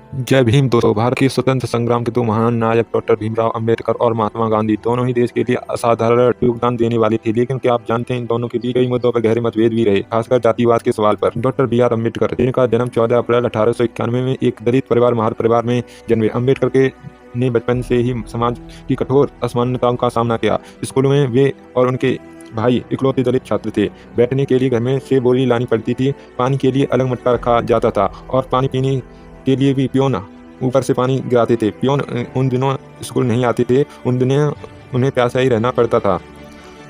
जय भीम दोस्तों। भारतीय स्वतंत्र संग्राम के दो महान नायक डॉक्टर भीमराव अंबेडकर और महात्मा गांधी दोनों ही देश के लिए असाधारण योगदान देने वाले थे। लेकिन क्या आप जानते हैं इन दोनों के बीच कई मुद्दों पर गहरे मतभेद भी रहे, खासकर जातिवाद के सवाल पर। Doctor B R. अम्बेडकर, जिनका जन्म 14 अप्रैल 1891 में एक दलित परिवार महार परिवार में जन्मे। अम्बेडकर के ने बचपन से ही समाज की कठोर असमानताओं का सामना किया। स्कूलों में वे और उनके भाई इकलौते दलित छात्र थे। बैठने के लिए घर में से बोरी लानी पड़ती थी। पानी के लिए अलग मटका रखा जाता था और पानी पीने के लिए भी पियोन ऊपर से पानी गिराते थे। पियोन उन दिनों स्कूल नहीं आते थे, उन दिनों उन्हें प्यासा ही रहना पड़ता था।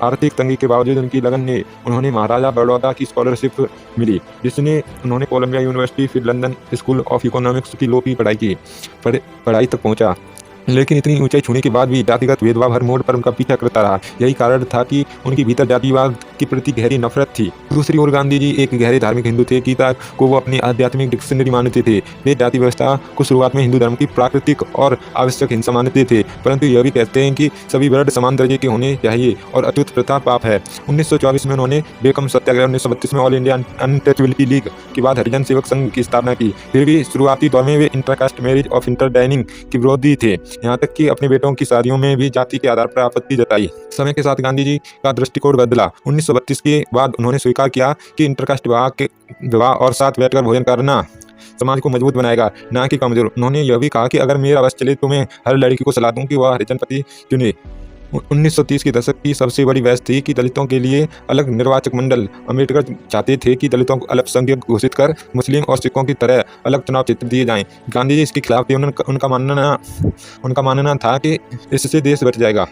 आर्थिक तंगी के बावजूद उनकी लगन ने उन्होंने महाराजा बड़ौदा की स्कॉलरशिप मिली, जिसने उन्होंने कोलंबिया यूनिवर्सिटी फिर लंदन स्कूल ऑफ इकोनॉमिक्स की लॉ की पढ़ाई की। पढ़ाई तक पहुंचा, लेकिन इतनी ऊंचाई छूने के बाद भी जातिगत भेदभाव हर मोड़ पर उनका पीछा करता रहा। यही कारण था कि उनके भीतर जातिवाद के प्रति गहरी नफरत थी। दूसरी ओर गांधी जी एक गहरे धार्मिक हिंदू थे। गीता को वो अपनी आध्यात्मिक डिक्शनरी मानते थे। वे जाति व्यवस्था को शुरुआत में हिंदू धर्म की प्राकृतिक और आवश्यक हिंसा मानते थे, परंतु यह भी कहते हैं कि सभी वर्ण समान दर्जे के होने चाहिए और अतुत प्रथा पाप है। 1924 में उन्होंने बेकम सत्याग्रह, 1932 में ऑल इंडिया अनटचेबिलिटी लीग के बाद हरिजन सेवक संघ की स्थापना की। फिर भी शुरुआती दौर में वे इंटरकास्ट मैरिज ऑफ इंटरडाइनिंग के विरोधी थे, यहाँ तक कि अपने बेटों की शादियों में भी जाति के आधार पर आपत्ति जताई। समय के साथ गांधी जी का दृष्टिकोण बदला। 1932 के बाद उन्होंने स्वीकार किया कि इंटरकास्ट विवाह और साथ बैठकर भोजन करना समाज को मजबूत बनाएगा, ना कि कमजोर। उन्होंने यह भी कहा कि अगर मेरा बस चले तो मैं हर लड़की को सलाह दूं कि वह हरिजन पति चुने। 1930 के दशक की सबसे बड़ी बहस थी कि दलितों के लिए अलग निर्वाचक मंडल। अम्बेडकर चाहते थे कि दलितों को अल्पसंख्यक घोषित कर मुस्लिम और सिखों की तरह अलग चुनाव चित्र दिए जाएं। गांधी जी इसके खिलाफ थे। उनका मानना था कि इससे देश बच जाएगा।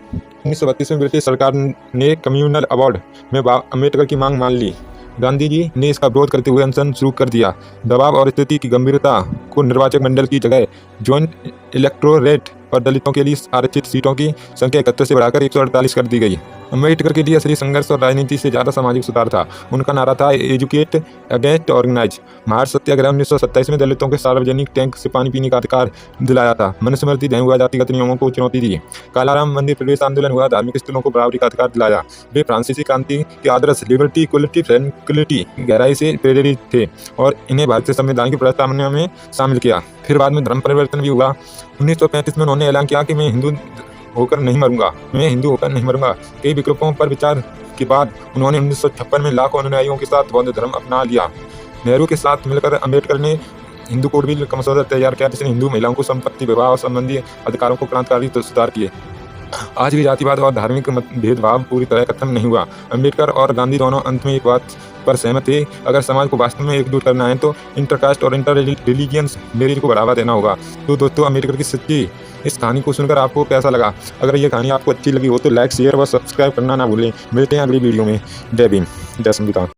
1932 में ब्रिटिश सरकार ने कम्युनल अवार्ड में अम्बेडकर की मांग मान ली। गांधी जी ने इसका विरोध करते हुए अनशन शुरू कर दिया। दबाव और स्थिति की गंभीरता को निर्वाचक मंडल की जगह ज्वाइंट इलेक्टोरेट और दलितों के लिए आरक्षित सीटों की संख्या 71 से बढ़ाकर 148 कर दी गई। अम्बेडकर के लिए असली संघर्ष और राजनीति से ज़्यादा सामाजिक सुधार था। उनका नारा था एजुकेट अगेंस्ट ऑर्गेनाइज। महार सत्याग्रह 1927 में दलितों के सार्वजनिक टैंक से पानी पीने का अधिकार दिलाया था। मनुस्मृति जंग हुआ, जातिगत नियमों को चुनौती दी। कालाराम मंदिर प्रवेश आंदोलन हुआ, धार्मिक स्थलों को बराबरी का अधिकार दिलाया। वे फ्रांसीसी क्रांति के आदर्श लिबर्टी, इक्वलिटी, फ्रेंक्लिटी गहराई से प्रेरित थे और इन्हें भारतीय संविधान की प्रस्तावना में शामिल किया। फिर बाद में धर्म परिवर्तन भी हुआ। 1935 में उन्होंने ऐलान किया कि मैं हिंदू होकर नहीं मरूंगा। कई विकल्पों पर विचार के बाद उन्होंने 1956 में लाखों अनुयायियों के साथ बौद्ध धर्म अपना लिया। नेहरू के साथ मिलकर अम्बेडकर ने हिंदू कोड बिल का मसौदा तैयार किया, जिसने हिंदू महिलाओं को संपत्ति, विवाह और संबंधी अधिकारों को क्रांतिकारी सुधार किए। आज भी जातिवाद और धार्मिक भेदभाव पूरी तरह खत्म नहीं हुआ। अम्बेडकर और गांधी दोनों अंत में एक बात पर सहमत थे, अगर समाज को वास्तव में एकजुट करना है तो इंटरकास्ट और इंटर रिलीजियंस मैरिज को बढ़ावा देना होगा। तो दोस्तों, अम्बेडकर की सच्ची इस कहानी को सुनकर आपको कैसा लगा? अगर ये कहानी आपको अच्छी लगी हो तो लाइक, शेयर व सब्सक्राइब करना ना भूलें। मिलते हैं अगली वीडियो में। जय भीम, जय संविधान।